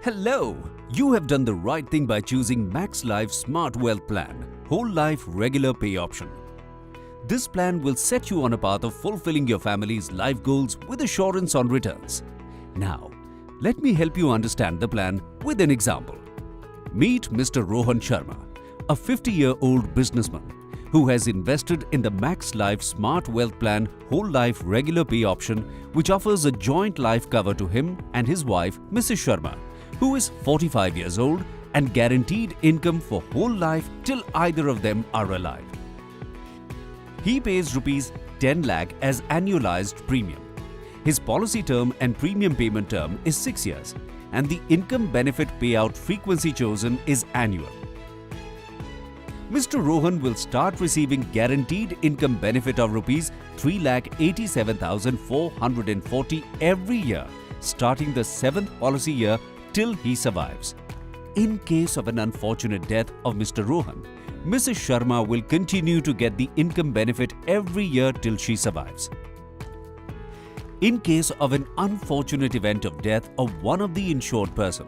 Hello! You have done the right thing by choosing Max Life Smart Wealth Plan, Whole Life Regular Pay option. This plan will set you on a path of fulfilling your family's life goals with assurance on returns. Now, let me help you understand the plan with an example. Meet Mr. Rohan Sharma, a 50-year-old businessman who has invested in the Max Life Smart Wealth Plan Whole Life Regular Pay option, which offers a joint life cover to him and his wife, Mrs. Sharma, who is 45 years old, and guaranteed income for whole life till either of them are alive. He pays rupees 10 lakh as annualized premium. His policy term and premium payment term is 6 years, and the income benefit payout frequency chosen is annual. Mr. Rohan will start receiving guaranteed income benefit of rupees 3,87,440 every year, starting the 7th policy year till he survives. In case of an unfortunate death of Mr. Rohan, Mrs. Sharma will continue to get the income benefit every year till she survives. In case of an unfortunate event of death of one of the insured person,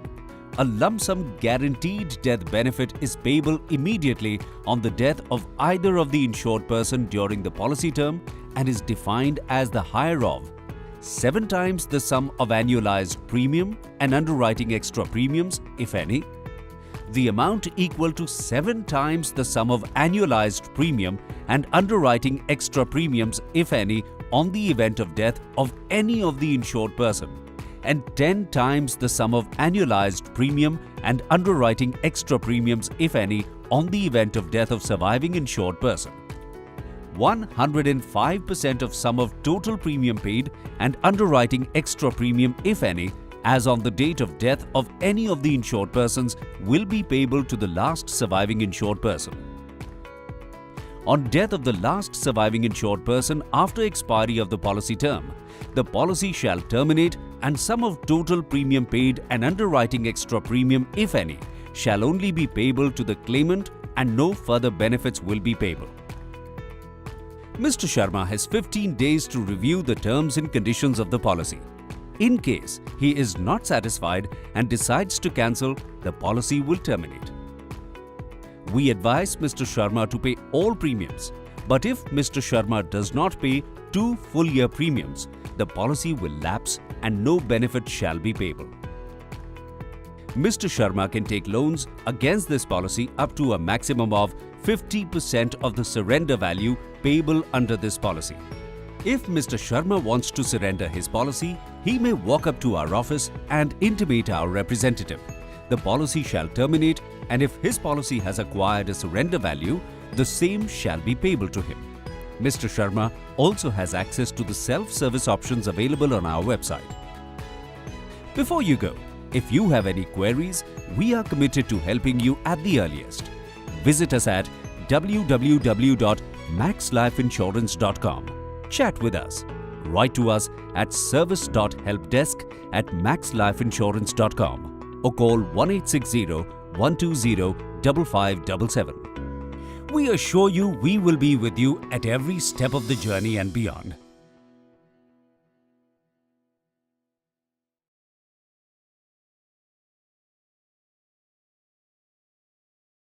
a lump sum guaranteed death benefit is payable immediately on the death of either of the insured person during the policy term and is defined as the higher of 7 times the sum of annualized premium and underwriting extra premiums, if any, the amount equal to 7 times the sum of annualized premium and underwriting extra premiums, if any, on the event of death of any of the insured person, and 10 times the sum of annualized premium and underwriting extra premiums, if any, on the event of death of surviving insured person. 105% of sum of total premium paid and underwriting extra premium, if any, as on the date of death of any of the insured persons will be payable to the last surviving insured person. On death of the last surviving insured person after expiry of the policy term, the policy shall terminate and sum of total premium paid and underwriting extra premium, if any, shall only be payable to the claimant and no further benefits will be payable. Mr. Sharma has 15 days to review the terms and conditions of the policy. In case he is not satisfied and decides to cancel, the policy will terminate. We advise Mr. Sharma to pay all premiums, but if Mr. Sharma does not pay 2 full-year premiums, the policy will lapse and no benefit shall be payable. Mr. Sharma can take loans against this policy up to a maximum of 50% of the surrender value payable under this policy. If Mr. Sharma wants to surrender his policy, he may walk up to our office and intimate our representative. The policy shall terminate, and if his policy has acquired a surrender value, the same shall be payable to him. Mr. Sharma also has access to the self-service options available on our website. Before you go, if you have any queries, we are committed to helping you at the earliest. Visit us at www.maxlifeinsurance.com. Chat with us. Write to us at service.helpdesk@maxlifeinsurance.com or call 1860-120-5577. We assure you we will be with you at every step of the journey and beyond.